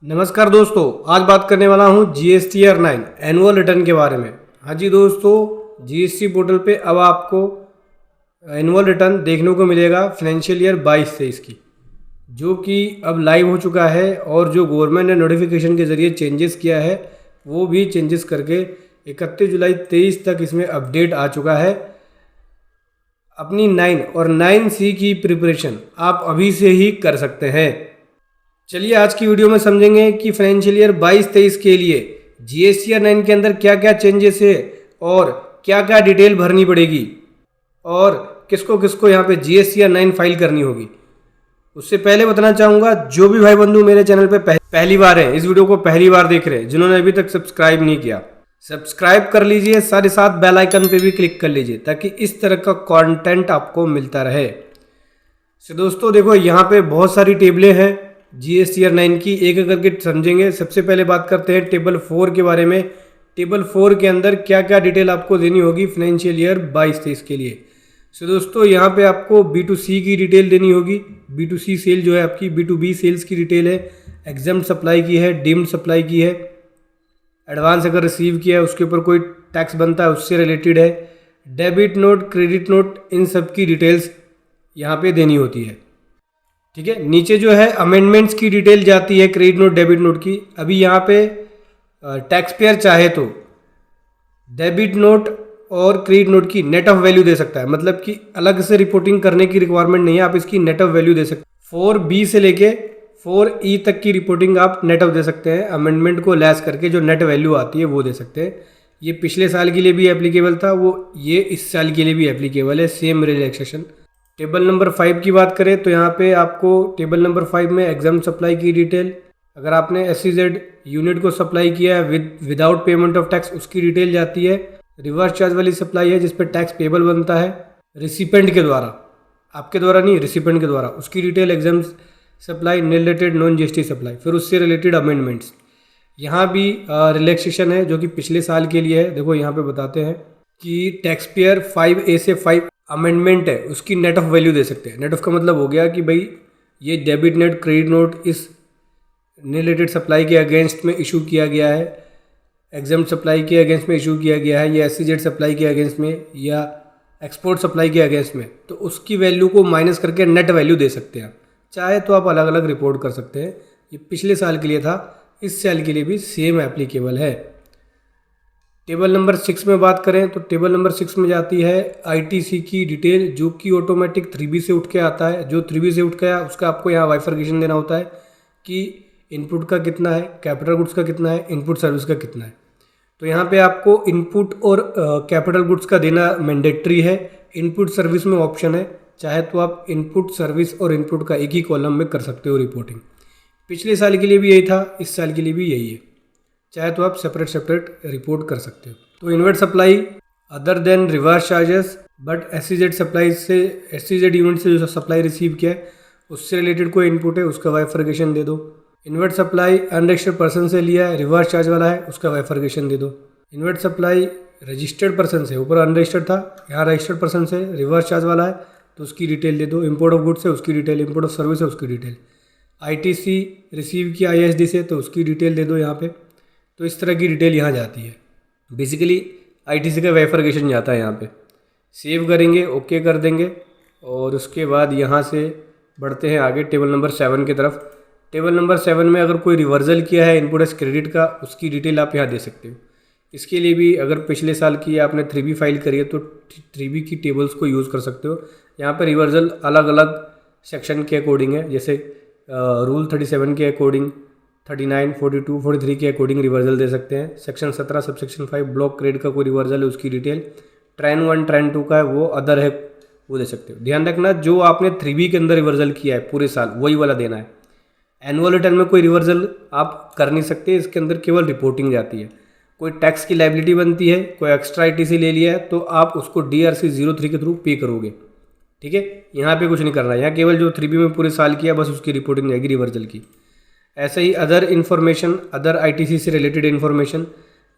नमस्कार दोस्तों, आज बात करने वाला हूँ GSTR 9 एनुअल रिटर्न के बारे में। हाँ जी दोस्तों, GST पोर्टल पे अब आपको एनुअल रिटर्न देखने को मिलेगा फाइनेंशियल ईयर 22-23 की, जो कि अब लाइव हो चुका है। और जो गवर्नमेंट ने नोटिफिकेशन के ज़रिए चेंजेस किया है वो भी चेंजेस करके 31 जुलाई 23 तक इसमें अपडेट आ चुका है। अपनी 9 और 9C की प्रिपरेशन आप अभी से ही कर सकते हैं। चलिए आज की वीडियो में समझेंगे कि फाइनेंशियल ईयर 22-23 के लिए GSTR 9 के अंदर क्या क्या चेंजेस है और क्या क्या डिटेल भरनी पड़ेगी और किसको किसको यहाँ पे GSTR 9 फाइल करनी होगी। उससे पहले बताना चाहूँगा, जो भी भाई बंधु मेरे चैनल पे पहली बार हैं, इस वीडियो को पहली बार देख रहे हैं, जिन्होंने अभी तक सब्सक्राइब नहीं किया, सब्सक्राइब कर लीजिए, साथ ही साथ बेल आइकन पे भी क्लिक कर लीजिए ताकि इस तरह का कंटेंट आपको मिलता रहे। तो दोस्तों देखो, यहाँ पे बहुत सारी टेबलें हैं GSTR 9 की, एक एक करके समझेंगे। सबसे पहले बात करते हैं टेबल 4 के बारे में। टेबल 4 के अंदर क्या क्या डिटेल आपको देनी होगी फाइनेंशियल ईयर 22-23 के लिए। सो दोस्तों यहाँ पे आपको B2C की डिटेल देनी होगी। B2C सेल जो है आपकी, B2B सेल्स की डिटेल है, एग्जम्प्ट सप्लाई की है, डीम्ड सप्लाई की है, एडवांस अगर रिसीव किया है उसके ऊपर कोई टैक्स बनता है उससे रिलेटेड है, डेबिट नोट, क्रेडिट नोट, इन सब की डिटेल्स यहाँ पे देनी होती है। ठीक है, नीचे जो है अमेंडमेंट्स की डिटेल जाती है क्रेडिट नोट, डेबिट नोट की। अभी यहाँ पे टैक्स पेयर चाहे तो डेबिट नोट और क्रेडिट नोट की नेट ऑफ वैल्यू दे सकता है, मतलब कि अलग से रिपोर्टिंग करने की रिक्वायरमेंट नहीं है, आप इसकी नेट ऑफ वैल्यू दे सकते हैं। 4B से लेके 4E तक की रिपोर्टिंग आप नेट ऑफ दे सकते हैं, अमेंडमेंट को लैस करके जो नेट वैल्यू आती है वो दे सकते हैं। ये पिछले साल के लिए भी एप्लीकेबल था, वो ये इस साल के लिए भी एप्लीकेबल है, सेम रिलैक्सेशन। टेबल नंबर 5 की बात करें तो यहाँ पे आपको टेबल नंबर 5 में एग्जाम सप्लाई की डिटेल, अगर आपने SEZ यूनिट को सप्लाई किया है विदाउट पेमेंट ऑफ टैक्स उसकी डिटेल जाती है। रिवर्स चार्ज वाली सप्लाई है जिस पर टैक्स पेबल बनता है रिसिपेंट के द्वारा, आपके द्वारा नहीं, रिसिपेंट के द्वारा, उसकी detail exempt supply, related non GST supply, फिर उससे रिलेटेड अमेंडमेंट्स। यहाँ भी रिलैक्सेशन है जो कि पिछले साल के लिए है। देखो यहाँ पे बताते हैं कि टैक्स पेयर 5A से 5 अमेंडमेंट है उसकी नेट ऑफ वैल्यू दे सकते हैं। नेट ऑफ का मतलब हो गया कि भाई ये डेबिट नोट, क्रेडिट नोट इस रिलेटेड सप्लाई के अगेंस्ट में इशू किया गया है, एग्जाम सप्लाई के अगेंस्ट में इशू किया गया है, या SEZ सप्लाई के अगेंस्ट में, या एक्सपोर्ट सप्लाई के अगेंस्ट में, तो उसकी वैल्यू को माइनस करके नेट वैल्यू दे सकते हैं। चाहे तो आप अलग अलग रिपोर्ट कर सकते हैं। ये पिछले साल के लिए था, इस साल के लिए भी सेम एप्लीकेबल है। टेबल नंबर 6 में बात करें तो टेबल नंबर 6 में जाती है ITC की डिटेल, जो कि ऑटोमेटिक 3B से उठ के आता है। जो 3B से उठ के आया उसका आपको यहाँ वाइफर्केशन देना होता है कि इनपुट का कितना है, कैपिटल गुड्स का कितना है, इनपुट सर्विस का कितना है। तो यहाँ पे आपको इनपुट और कैपिटल गुड्स का देना मैंडेटरी है। इनपुट सर्विस में ऑप्शन है, चाहे तो आप इनपुट सर्विस और इनपुट का एक ही कॉलम में कर सकते हो रिपोर्टिंग। पिछले साल के लिए भी यही था, इस साल के लिए भी यही है, चाहे तो आप सेपरेट रिपोर्ट कर सकते हो। तो inward supply other than reverse charges, but SEZ supply से, SEZ यूनिट से जो सप्लाई रिसीव किया है उससे रिलेटेड कोई इनपुट है उसका वाइफर्केशन दे दो। इनवर्ट सप्लाई अनरजिस्टर्ड पर्सन से लिया है, रिवर्स चार्ज वाला है, उसका वाइफर्केशन दे दो। इनवर्ट सप्लाई रजिस्टर्ड पर्सन से, ऊपर अनरजिस्टर्ड था, यहाँ रजिस्टर्ड पर्सन से रिवर्स चार्ज वाला है तो उसकी डिटेल दे दो। इम्पोर्ट ऑफ गुड्स है उसकी डिटेल, इम्पोर्ट ऑफ सर्विस है उसकी डिटेल, ITC रिसीव किया ISD से तो उसकी डिटेल दे दो यहाँ पे। तो इस तरह की डिटेल यहाँ जाती है। बेसिकली ITC का वाइफर्केशन जाता है यहाँ पे। सेव करेंगे, ओके कर देंगे और उसके बाद यहाँ से बढ़ते हैं आगे टेबल नंबर 7 की तरफ। टेबल नंबर 7 में अगर कोई रिवर्सल किया है इनपुट एस क्रेडिट का, उसकी डिटेल आप यहाँ दे सकते हो। इसके लिए भी अगर पिछले साल की आपने 3B फाइल करी है तो 3B की टेबल्स को यूज़ कर सकते हो। यहाँ पर रिवर्सल अलग अलग सेक्शन के अकॉर्डिंग है, जैसे रूल 37 के अकॉर्डिंग, 39, 42, 43 के अकॉर्डिंग रिवर्सल दे सकते हैं। सेक्शन 17 सबसेक्शन 5 ब्लॉक क्रेडिट का कोई रिवर्सल है उसकी डिटेल, ट्रेन 1 ट्रेन 2 का है वो अदर है वो दे सकते हो। ध्यान रखना, जो आपने 3B के अंदर रिवर्सल किया है पूरे साल वही वाला देना है। एनुअल रिटर्न में कोई रिवर्सल आप कर नहीं सकते, इसके अंदर केवल रिपोर्टिंग जाती है। कोई टैक्स की लायबिलिटी बनती है, कोई एक्स्ट्रा ITC ले लिया है तो आप उसको DRC 03 के थ्रू पे करोगे। ठीक है, यहाँ पे कुछ नहीं करना है, यहाँ केवल जो 3B में पूरे साल किया बस उसकी रिपोर्टिंग जाएगी रिवर्सल की। ऐसे ही अदर इन्फॉर्मेशन, अदर ITC से रिलेटेड इन्फॉर्मेशन,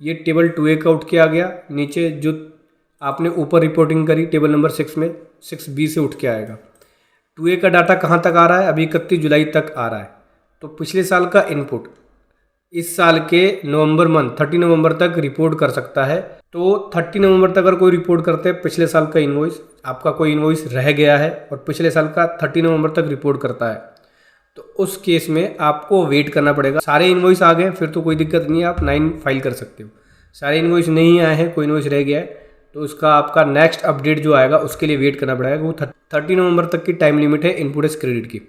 ये टेबल 2A का उठ के आ गया। नीचे जो आपने ऊपर रिपोर्टिंग करी टेबल नंबर 6 में 6B से उठ के आएगा। 2A का डाटा कहाँ तक आ रहा है, अभी 31 जुलाई तक आ रहा है। तो पिछले साल का इनपुट इस साल के नवंबर मंथ 30 नवंबर तक रिपोर्ट कर सकता है। तो 30 नवंबर तक अगर कोई रिपोर्ट करते हैं पिछले साल का इनवॉइस, आपका कोई इनवॉइस रह गया है और पिछले साल का 30 नवंबर तक रिपोर्ट करता है, तो उस केस में आपको वेट करना पड़ेगा। सारे इनवॉइस आ गए फिर तो कोई दिक्कत नहीं है, आप 9 फाइल कर सकते हो। सारे इनवॉइस नहीं आए हैं, कोई इनवॉइस रह गया है, तो उसका आपका नेक्स्ट अपडेट जो आएगा उसके लिए वेट करना पड़ेगा। वो 30 नवंबर तक की टाइम लिमिट है इनपुट एस क्रेडिट की।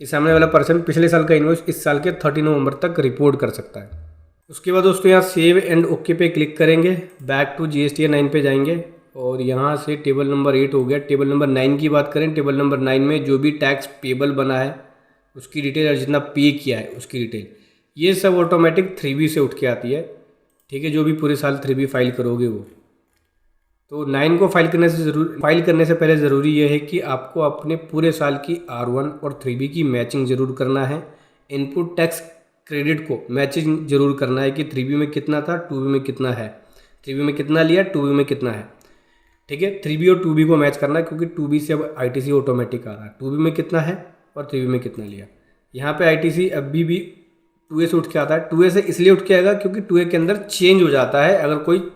इस सामने वाला पर्सन पिछले साल का इनवॉइस इस साल के 30 नवंबर तक रिपोर्ट कर सकता है। उसके बाद दोस्तों यहाँ सेव एंड ओके पे क्लिक करेंगे, बैक टू GSTR 9 पे जाएंगे और यहाँ से टेबल नंबर 8 हो गया। टेबल नंबर 9 की बात करें, टेबल नंबर 9 में जो भी टैक्स पेबल बना है उसकी डिटेल और जितना पे किया है उसकी डिटेल, ये सब ऑटोमेटिक 3B से उठ के आती है। ठीक है, जो भी पूरे साल 3B फाइल करोगे वो। तो 9 को फाइल करने से पहले ज़रूरी यह है कि आपको अपने पूरे साल की R1 और 3B की मैचिंग ज़रूर करना है। इनपुट टैक्स क्रेडिट को मैचिंग ज़रूर करना है कि 3B में कितना था, 2B में कितना है, 3B में कितना लिया, 2B में कितना है। ठीक है, 3B और 2B को मैच करना है क्योंकि 2B से अब ITC ऑटोमेटिक आ रहा है। 2B में कितना है और 3B में कितना लिया। यहाँ पे ITC अभी भी 2A से उठ के आता है। 2A से इसलिए उठ के आएगा क्योंकि 2A के अंदर चेंज हो जाता है अगर कोई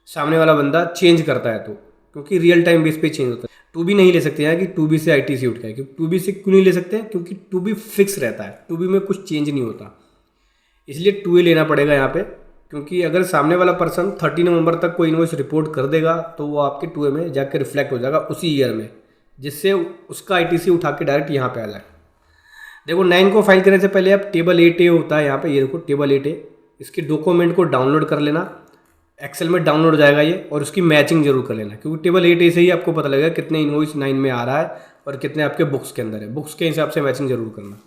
सामने वाला बंदा चेंज करता है तो, क्योंकि रियल टाइम बेस पे चेंज होता है। 2B नहीं ले सकते हैं कि 2B से ITC उठ गया, क्योंकि 2B से क्यों नहीं ले सकते हैं, क्योंकि 2B फिक्स रहता है, 2B में कुछ चेंज नहीं होता, इसलिए 2A लेना पड़ेगा यहाँ पे। क्योंकि अगर सामने वाला पर्सन 30 नवंबर तक कोई इनवॉइस रिपोर्ट कर देगा तो वो आपके 2A में जाकर रिफ्लेक्ट हो जाएगा उसी ईयर में, जिससे उसका ITC उठा के डायरेक्ट यहाँ पे आ जाए। देखो 9 को फाइल करने से पहले आप टेबल 8A होता है यहाँ पे, ये देखो टेबल 8A, इसके डॉक्यूमेंट को डाउनलोड कर लेना, एक्सेल में डाउनलोड हो जाएगा ये, और उसकी मैचिंग जरूर कर लेना क्योंकि टेबल 8A से ही आपको पता लगेगा कितने इनवॉइस 9 में आ रहा है और कितने आपके बुक्स के अंदर है। बुक्स के हिसाब से मैचिंग जरूर करना।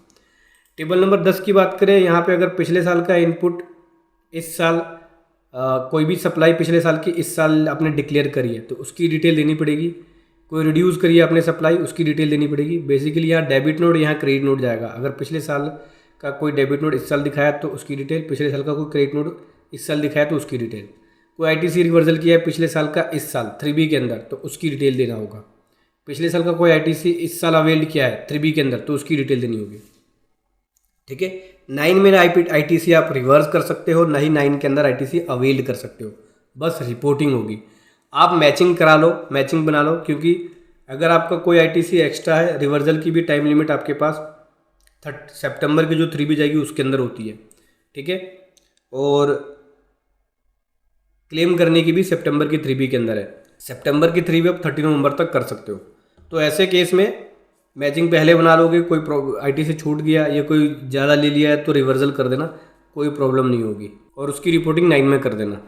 टेबल नंबर 10 की बात करें, यहाँ पे अगर पिछले साल का इनपुट इस साल कोई भी सप्लाई पिछले साल की इस साल आपने डिक्लेयर करी है तो उसकी डिटेल देनी पड़ेगी। कोई रिड्यूस करी है आपने सप्लाई, उसकी डिटेल देनी पड़ेगी। बेसिकली यहाँ डेबिट नोट, यहाँ क्रेडिट नोट जाएगा। अगर पिछले साल का कोई डेबिट नोट इस साल दिखाया तो उसकी डिटेल, पिछले साल का कोई क्रेडिट नोट इस साल दिखाया तो उसकी डिटेल, कोई ITC रिवर्सल किया है पिछले साल का इस साल 3B के अंदर तो उसकी डिटेल देना होगा। पिछले साल का कोई ITC इस साल अवेल्ड किया है 3B के अंदर तो उसकी डिटेल देनी होगी। ठीक है, 9 में ITC आप रिवर्स कर सकते हो, ना ही 9 के अंदर ITC अवेल्ड कर सकते हो, बस रिपोर्टिंग होगी। आप मैचिंग करा लो, मैचिंग बना लो, क्योंकि अगर आपका कोई ITC एक्स्ट्रा है, रिवर्सल की भी टाइम लिमिट आपके पास सितंबर की जो 3B जाएगी उसके अंदर होती है। ठीक है, और क्लेम करने की भी सितंबर की 3B के अंदर है। सितंबर की 3B आप 30 नवंबर तक कर सकते हो। तो ऐसे केस में मैचिंग पहले बना लोगे, कोई ITC छूट गया या कोई ज़्यादा ले लिया है तो रिवर्सल कर देना, कोई प्रॉब्लम नहीं होगी, और उसकी रिपोर्टिंग 9 में कर देना,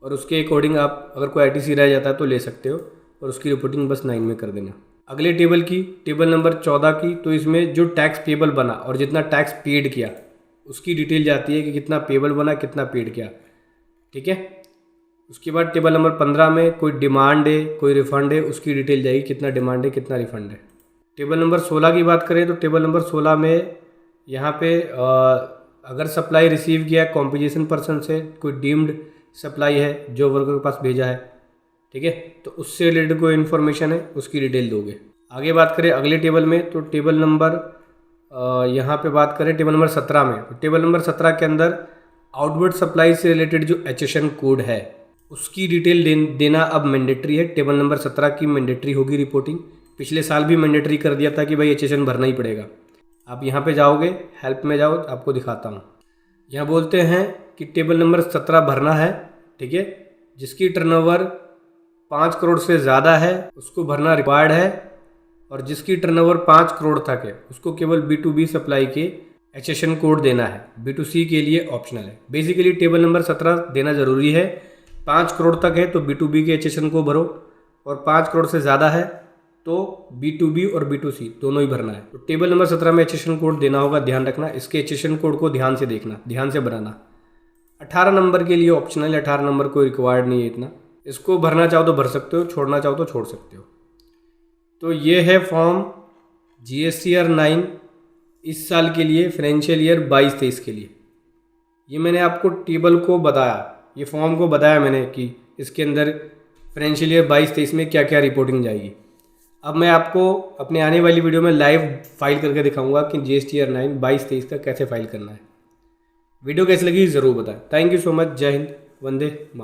और उसके अकॉर्डिंग आप अगर कोई ITC रह जाता है तो ले सकते हो और उसकी रिपोर्टिंग बस 9 में कर देना। अगले टेबल की, टेबल नंबर 14 की, तो इसमें जो टैक्स पेबल बना और जितना टैक्स पेड किया उसकी डिटेल जाती है कि कितना पेबल बना, कितना पेड किया। ठीक है, उसके बाद टेबल नंबर 15 में कोई डिमांड है, कोई रिफ़ंड है, उसकी डिटेल जाएगी, कितना डिमांड है, कितना रिफ़ंड है। टेबल नंबर 16 की बात करें तो टेबल नंबर 16 में यहाँ पे अगर सप्लाई रिसीव किया है कॉम्पोजिशन पर्सन से, कोई डीम्ड सप्लाई है जो वर्कर के पास भेजा है, ठीक है, तो उससे रिलेटेड कोई इन्फॉर्मेशन है उसकी डिटेल दोगे। आगे बात करें अगले टेबल में, तो टेबल नंबर यहाँ पे बात करें टेबल नंबर 17 में, तो टेबल नंबर 17 के अंदर आउटवर्ड सप्लाई से रिलेटेड जो HSN कोड है उसकी डिटेल देना अब मैंडेटरी है। टेबल नंबर 17 की मैंडेटरी होगी रिपोर्टिंग। पिछले साल भी मैंडेटरी कर दिया था कि भाई HSN भरना ही पड़ेगा। आप यहाँ पे जाओगे, हेल्प में जाओ, आपको दिखाता हूँ। यहाँ बोलते हैं कि टेबल नंबर 17 भरना है, ठीक है, जिसकी टर्नओवर 5 करोड़ से ज़्यादा है उसको भरना रिक्वायर्ड है, और जिसकी टर्नओवर 5 करोड़ तक है उसको केवल B2B सप्लाई के HSN कोड देना है। B2C के लिए ऑप्शनल है। बेसिकली टेबल नंबर 17 देना ज़रूरी है। 5 करोड़ तक है तो B2B के HSN को भरो, और 5 करोड़ से ज़्यादा है तो B2B और B2C दोनों ही भरना है। तो टेबल नंबर 17 में HSN कोड देना होगा, ध्यान रखना। इसके HSN कोड को ध्यान से देखना, ध्यान से बनाना। 18 नंबर के लिए ऑप्शनल है, 18 नंबर कोई रिक्वायर्ड नहीं है इतना। इसको भरना चाहो तो भर सकते हो, छोड़ना चाहो तो छोड़ सकते हो। तो ये है फॉर्म GSTR 9 इस साल के लिए, फाइनेंशियल ईयर 22-23 के लिए। ये मैंने आपको टेबल को बताया, ये फॉर्म को बताया मैंने कि इसके अंदर फाइनेंशियल ईयर 22-23 में क्या क्या रिपोर्टिंग जाएगी। अब मैं आपको अपने आने वाली वीडियो में लाइव फाइल करके दिखाऊंगा कि GSTR 9 22-23 का कैसे फाइल करना है। वीडियो कैसी लगी ज़रूर बताएं। Thank you so much. जय हिंद, वंदे मातरम।